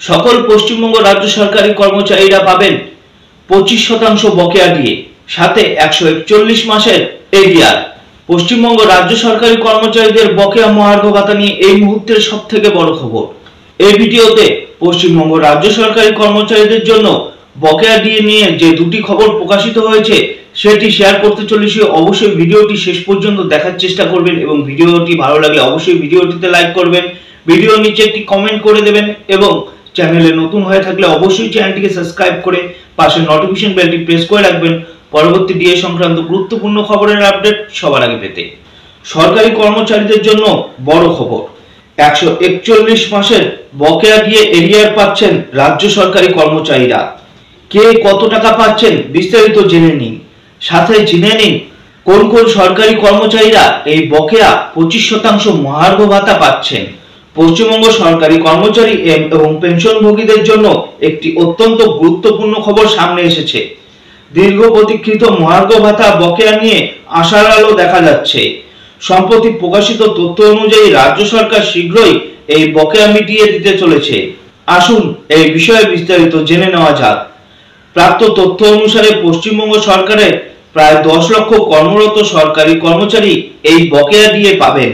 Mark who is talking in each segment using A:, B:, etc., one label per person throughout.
A: সকল পশ্চিমবঙ্গ রাজ্য সরকারি কর্মচারীরা পাবেন 25% বকেয়া দিয়ে, সাথে 141 মাসের এরিয়ার। পশ্চিমবঙ্গ রাজ্য সরকারি কর্মচারীদের বকেয়া মহার্ঘ ভাতা নিয়ে এই মুহূর্তের সবথেকে বড় খবর। এই ভিডিওতে পশ্চিমবঙ্গ রাজ্য সরকারি কর্মচারীদের জন্য বকেয়া দিয়ে নিয়ে যে দুটি খবর প্রকাশিত হয়েছে সেটি শেয়ার করতে চলেছি। অবশ্যই ভিডিওটি শেষ পর্যন্ত দেখার চেষ্টা করবেন এবং ভিডিওটি ভালো লাগলে অবশ্যই ভিডিওটিতে লাইক করবেন, ভিডিওর নিচে একটি কমেন্ট করে দেবেন এবং চ্যানেলে নতুন হয়ে থাকলে অবশ্যই চ্যানেলটিকে সাবস্ক্রাইব করে পাশে নোটিফিকেশন বেলটি প্রেস করে রাখবেন পরবর্তী ডিএ সংক্রান্ত গুরুত্বপূর্ণ খবরের আপডেট সবার আগে পেতে। সরকারি কর্মচারীদের জন্য বড় খবর, 141 মাসের বকেয়া দিয়ে এরিয়ার পাচ্ছেন রাজ্য সরকারি কর্মচারীরা। কে কত টাকা পাচ্ছেন বিস্তারিত জেনে নিন, সাথে জেনে নিন কোন কোন সরকারি কর্মচারীরা এই বকেয়া 25% মহার্ঘ ভাতা পাচ্ছেন। পশ্চিমবঙ্গ সরকারি কর্মচারী এবং পেনশনভোগীদের জন্য একটি অত্যন্ত গুরুত্বপূর্ণ খবর সামনে এসেছে। দীর্ঘ প্রতীক্ষিত মহার্ঘ ভাতা বকেয়া নিয়ে আশার আলো দেখা যাচ্ছে। সম্প্রতি প্রকাশিত তথ্য অনুযায়ী রাজ্য সরকার শীঘ্রই এই বকেয়া মিটিয়ে দিতে চলেছে। আসুন এই বিষয়ে বিস্তারিত জেনে নেওয়া যাক। প্রাপ্ত তথ্য অনুসারে পশ্চিমবঙ্গ সরকারের প্রায় 10 লক্ষ কর্মরত সরকারি কর্মচারী এই বকেয়া দিয়ে পাবেন।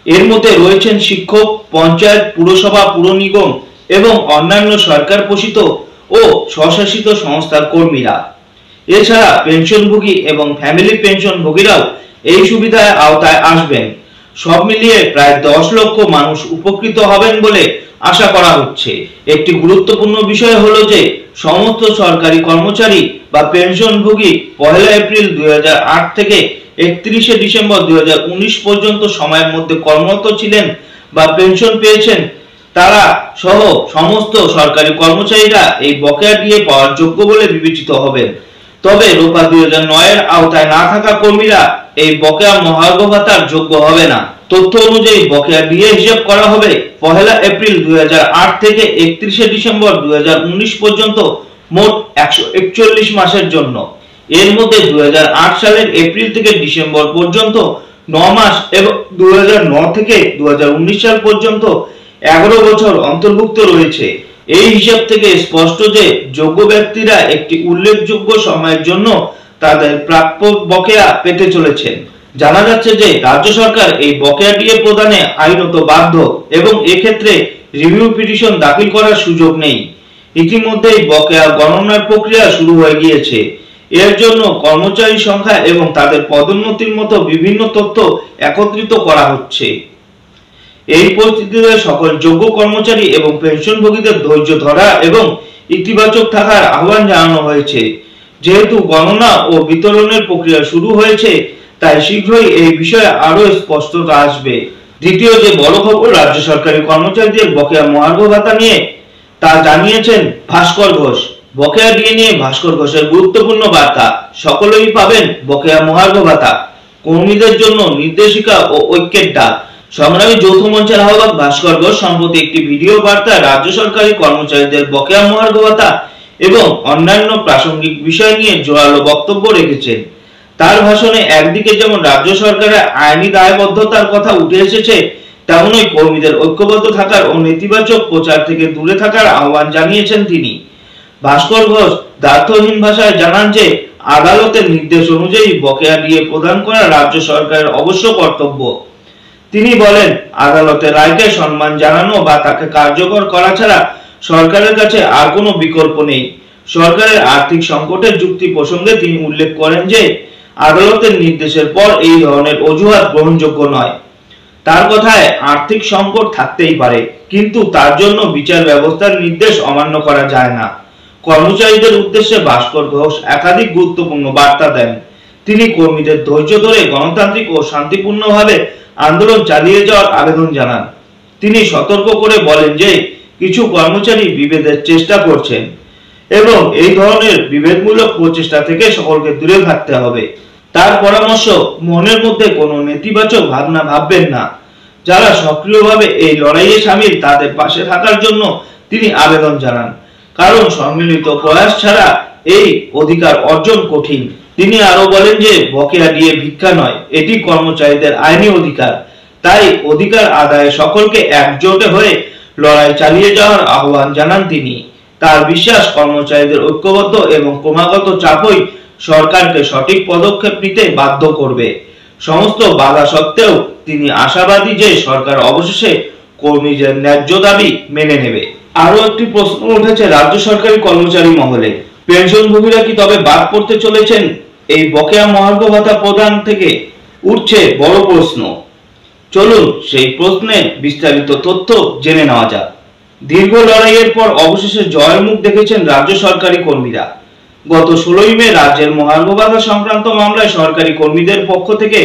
A: এর মধ্যে রয়েছেন শিক্ষক, পঞ্চায়েত, পুরসভা, পুর নিগম এবং অন্যান্য সরকার পোষিত ও স্বশাসিত সংস্থার কর্মীরা। এছাড়া পেনশনভোগী এবং ফ্যামিলি পেনশনভোগীরাও এই সুবিধার আওতায় আসবেন। সব মিলিয়ে প্রায় 10 লক্ষ মানুষ উপকৃত হবেন বলে আশা করা হচ্ছে। একটি গুরুত্বপূর্ণ বিষয় হলো যে সমস্ত সরকারি কর্মচারী বা পেনশনভোগী 1 এপ্রিল 2008 থেকে 31 ডিসেম্বর 2019 পর্যন্ত সময়ের মধ্যে কর্মরত ছিলেন বা পেনশন পেয়েছেন, তারা সহ সমস্ত সরকারি কর্মচারীরা এই বকেয়া দিয়ে পাওয়ার যোগ্য বলে বিবেচিত হবেন। তবে রোপা 2009 এর আওতায় না থাকা কর্মীরা এই বকেয়া মহার্ঘ ভাতার যোগ্য হবে না। তথ্য অনুযায়ী বকেয়া দিয়ে হিসাব করা হবে 1 এপ্রিল 2008 থেকে 31 ডিসেম্বর 2019 পর্যন্ত মোট 141 মাসের জন্য। এর মধ্যে 2008 সালের এপ্রিল থেকে ডিসেম্বর পর্যন্ত 9 মাস এবং 2009 থেকে 2019 সাল পর্যন্ত 11 বছর অন্তর্ভুক্ত রয়েছে। এই হিসাব থেকে স্পষ্ট যে যোগ্য ব্যক্তিরা একটি উল্লেখযোগ্য সময়ের জন্য তাদের প্রাপ্য বকেয়া পেতে চলেছেন। জানা যাচ্ছে যে রাজ্য সরকার এই বকেয়া দিয়ে প্রদানে আইনত বাধ্য এবং এক্ষেত্রে রিভিউ পিটিশন দাখিল করার সুযোগ নেই। ইতিমধ্যেই বকেয়া গণনার প্রক্রিয়া শুরু হয়ে গিয়েছে। এর জন্য কর্মচারী সংখ্যা এবং তাদের পদোন্নতির মতো বিভিন্ন তথ্য একত্রিত করা হচ্ছে। এই পরিস্থিতিতে সকল যোগ্য কর্মচারী এবং পেনশনভোগীদের ধৈর্য ধরা এবং ইতিবাচক থাকার আহ্বান জানানো হয়েছে। যেহেতু গণনা ও বিতরণের প্রক্রিয়া শুরু হয়েছে, তাই শীঘ্রই এই বিষয়ে আরো স্পষ্টতা আসবে। দ্বিতীয় যে বড় খবর রাজ্য সরকারি কর্মচারীদের বকেয়া মহার্ঘ ভাতা নিয়ে, তা জানিয়েছেন ভাস্কর ঘোষ। বকেয়া দিয়ে নিয়ে ভাস্কর ঘোষের গুরুত্বপূর্ণ বার্তা, সকলেই পাবেন বকেয়া মহার্ঘ ভাতা, কর্মীদের জন্য নির্দেশিকা ও ঐক্যের ডাক। সংগ্রামী যৌথ মঞ্চের আহ্বায়ক ভাস্কর ঘোষ সম্প্রতি একটি ভিডিও বার্তায় রাজ্য সরকারি কর্মচারীদের বকেয়া মহার্ঘ ভাতা এবং অন্যান্য প্রাসঙ্গিক বিষয় নিয়ে জোরালো বক্তব্য রেখেছেন। তার ভাষণে একদিকে যেমন রাজ্য সরকারের আইনি দায়বদ্ধতার কথা উঠে এসেছে, তেমনই কর্মীদের ঐক্যবদ্ধ থাকার ও নেতিবাচক প্রচার থেকে দূরে থাকার আহ্বান জানিয়েছেন তিনি। ভাস্কর ঘোষ দ্ব্যর্থহীন ভাষায় জানান যে আদালতের নির্দেশ অনুযায়ী বকেয়া দিয়ে প্রদান করা রাজ্য সরকারের অবশ্য কর্তব্য। তিনি বলেন, আদালতের রায়কে সম্মান জানানো বা তাকে কার্যকর করা ছাড়া সরকারের কাছে আর কোনো বিকল্প নেই। সরকারের আর্থিক সংকটের যুক্তি প্রসঙ্গে তিনি উল্লেখ করেন যে আদালতের নির্দেশের পর এই ধরনের অজুহাত গ্রহণযোগ্য নয়। তার কথায় আর্থিক সংকট থাকতেই পারে, কিন্তু তার জন্য বিচার ব্যবস্থার নির্দেশ অমান্য করা যায় না। কর্মচারীদের উদ্দেশ্যে ভাস্কর ঘোষ একাধিক গুরুত্বপূর্ণ বার্তা দেন। তিনি কর্মীদের ধৈর্য ধরে গণতান্ত্রিক ও শান্তিপূর্ণভাবে আন্দোলন চালিয়ে যাওয়ার আবেদন জানান। তিনি সতর্ক করে বলেন যে কিছু কর্মচারী বিভেদের চেষ্টা করছেন এবং এই ধরনের বিভেদমূলক প্রচেষ্টা থেকে সকলকে দূরে থাকতে হবে। তার পরামর্শ, মনের মধ্যে কোনো নেতিবাচক ভাবনা ভাববেন না। যারা সক্রিয়ভাবে এই লড়াইয়ে সামিল তাদের পাশে থাকার জন্য তিনি আবেদন জানান, কারণ সম্মিলিত প্রয়াস ছাড়া এই অধিকার অর্জন কঠিন। তিনি আরো বলেন যে বকেয়া দিয়ে ভিক্ষা নয়, এটি কর্মচারীদের আইনি অধিকার। তাই অধিকার আদায়ে সকলকে একজোট হয়ে লড়াই চালিয়ে যাওয়ার আহ্বান জানান তিনি। তার বিশ্বাস, কর্মচারীদের ঐক্যবদ্ধ এবং ক্রমাগত চাপই সরকারকে সঠিক পদক্ষেপ নিতে বাধ্য করবে। সমস্ত বাধা সত্ত্বেও তিনি আশাবাদী যে সরকার অবশেষে কর্মীদের ন্যায্য দাবি মেনে নেবে। আরো একটি প্রশ্ন উঠেছে রাজ্য সরকারি কর্মচারী মহলে, পেনশনভোগীরা কি তবে বাদ পড়তে চলেছেন এই বকেয়া মহার্ঘ ভাতা প্রদান থেকে? উঠছে বড় প্রশ্ন। চলুন সেই প্রশ্নের বিস্তারিত তথ্য জেনে নেওয়া যাক। দীর্ঘ লড়াইয়ের পর অবশেষে জয়ের মুখ দেখেছেন রাজ্য সরকারি কর্মীরা। গত 16 মে রাজ্যের মহার্ঘ ভাতা সংক্রান্ত মামলায় সরকারি কর্মীদের পক্ষ থেকে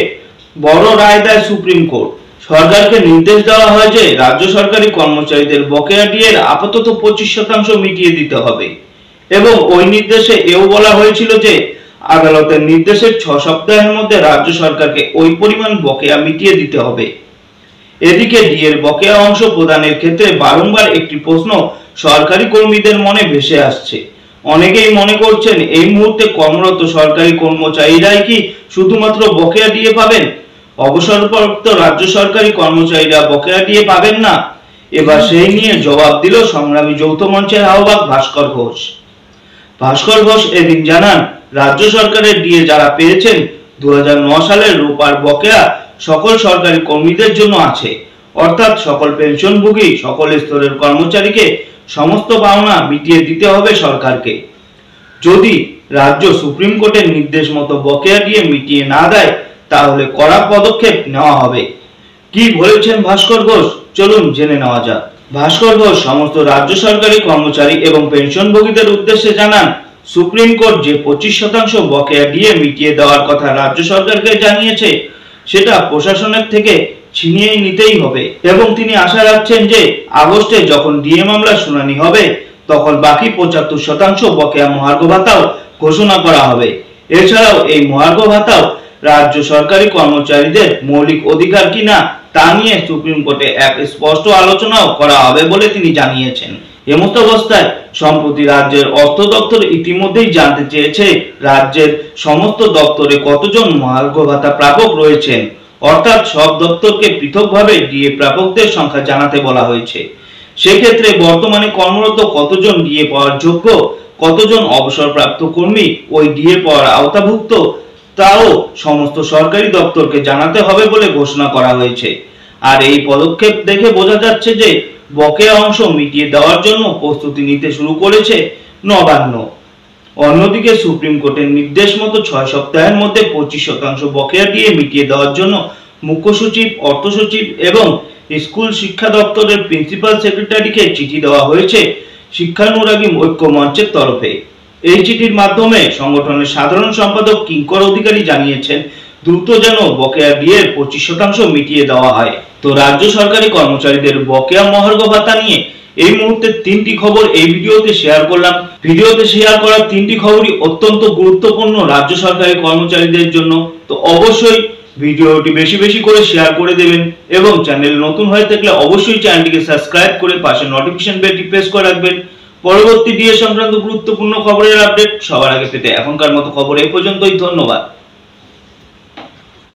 A: বড় রায় দেয় সুপ্রিম কোর্ট। সরকারকে নির্দেশ দেওয়া হয় যে রাজ্য সরকারি কর্মচারীদের বকেয়া ডিএর আপাতত 25% মিটিয়ে দিতে হবে এবং ওই নির্দেশে এও বলা হয়েছিল যে আদালতের নির্দেশের 6 সপ্তাহের মধ্যে রাজ্য সরকারকে ওই পরিমাণ বকেয়া মিটিয়ে দিতে হবে। এদিকে ডিএর বকেয়া অংশ প্রদানের ক্ষেত্রে বারংবার একটি প্রশ্ন সরকারি কর্মীদের মনে ভেসে আসছে। অনেকেই মনে করছেন এই মুহূর্তে কর্মরত সরকারি কর্মচারীরাই কি শুধুমাত্র বকেয়া ডিএ পাবেন, অবসরপ্রাপ্ত রাজ্য সরকারি কর্মচারীরা বকেয়া ডিএ পাবেন না? এবার সেই নিয়ে জবাব দিল সংগ্রামী যৌথ মঞ্চের আহ্বায়ক ভাস্কর ঘোষ। ভাস্কর ঘোষ এদিন জানান, রাজ্য সরকারের ডিএ যারা পেয়েছেন 2009 সালের রূপার বকেয়া সকল সরকারি কর্মীদের জন্য আছে, অর্থাৎ সকল পেনশনভোগী সকল স্তরের কর্মচারীকে সমস্ত পাওনা মিটিয়ে দিতে হবে সরকারকে। যদি রাজ্য সুপ্রিম কোর্টের নির্দেশ মতো বকেয়া দিয়ে মিটিয়ে না দেয় তাহলে কড়া পদক্ষেপ নেওয়া হবে। কি বলেছেন ভাস্কর ঘোষ, চলুন জেনে নেওয়া যাক। ভাস্কর ঘোষ সমস্ত রাজ্য সরকারি কর্মচারী এবং পেনশনভোগীদের উদ্দেশ্যে জানান, সুপ্রিম কোর্ট যে 25% বকেয়া দিয়ে মিটিয়ে দেওয়ার কথা রাজ্য সরকারকে জানিয়েছে সেটা প্রশাসনের থেকে ছিনিয়ে নিতেই হবে এবং তিনি আশা রাখছেন যে আগস্টে যখন ডিএ মামলার শুনানি হবে তখন বাকি 75% বকেয়া মহার্ঘ ভাতাও ঘোষণা করা হবে। এছাড়াও এই মহার্ঘ ভাতাও রাজ্য সরকারি কর্মচারীদের মৌলিক অধিকার কিনা তা নিয়ে সুপ্রিম কোর্টে এক স্পষ্ট আলোচনাও করা হবে বলে তিনি জানিয়েছেন। এমত অবস্থায় সম্প্রতি রাজ্যের অর্থ দপ্তর ইতিমধ্যেই জানতে চেয়েছে রাজ্যের সমস্ত দপ্তরে কতজন মহার্ঘ ভাতা প্রাপক রয়েছেন, অর্থাৎ সব দপ্তরকে পৃথকভাবে ডিএ প্রাপকদের সংখ্যা জানাতে বলা হয়েছে। সেক্ষেত্রে বর্তমানে কর্মরত কতজন ডিএ পাওয়ার যোগ্য, কতজন অবসরপ্রাপ্ত কর্মী ওই ডিএ পাওয়ার আওতাভুক্ত তাও সমস্ত সরকারি দপ্তরকে জানাতে হবে বলে ঘোষণা করা হয়েছে। আর এই পদক্ষেপ দেখে বোঝা যাচ্ছে যে বকেয়া অংশ মিটিয়ে দেওয়ার জন্য প্রস্তুতি নিতে শুরু করেছে নবান্ন। অন্যদিকে সুপ্রিম কোর্টের নির্দেশ মতো 6 সপ্তাহের মধ্যে 25% বকেয়া দিয়ে মিটিয়ে দেওয়ার জন্য মুখ্য সচিব, অর্থ সচিব এবং স্কুল শিক্ষা দপ্তরের প্রিন্সিপাল সেক্রেটারিকে চিঠি দেওয়া হয়েছে শিক্ষানুরাগী ঐক্য মঞ্চের তরফে। এই চিঠির মাধ্যমে সংগঠনের সাধারণ সম্পাদক কিঙ্কর অধিকারী জানিয়েছেন দ্রুত যেন বকেয়া ডিএর 25% মিটিয়ে দেওয়া হয়। তো রাজ্য সরকারি কর্মচারীদের বকেয়া মহার্ঘ ভাতা নিয়ে এই মুহূর্তে 3টি খবর এই ভিডিওতে শেয়ার করলাম। ভিডিওতে শেয়ার করা 3টি খবরই অত্যন্ত গুরুত্বপূর্ণ রাজ্য সরকারি কর্মচারীদের জন্য। তো অবশ্যই ভিডিওটি বেশি বেশি করে শেয়ার করে দেবেন এবং চ্যানেল নতুন হয়ে থাকলে অবশ্যই চ্যানেলটিকে সাবস্ক্রাইব করে পাশে নোটিফিকেশন বেলটি প্রেস করে রাখবেন। পরবর্তী ডিএ সংক্রান্ত গুরুত্বপূর্ণ খবরের আপডেট সবার আগে পেতে এখনকার মতো খবর এই পর্যন্তই। ধন্যবাদ।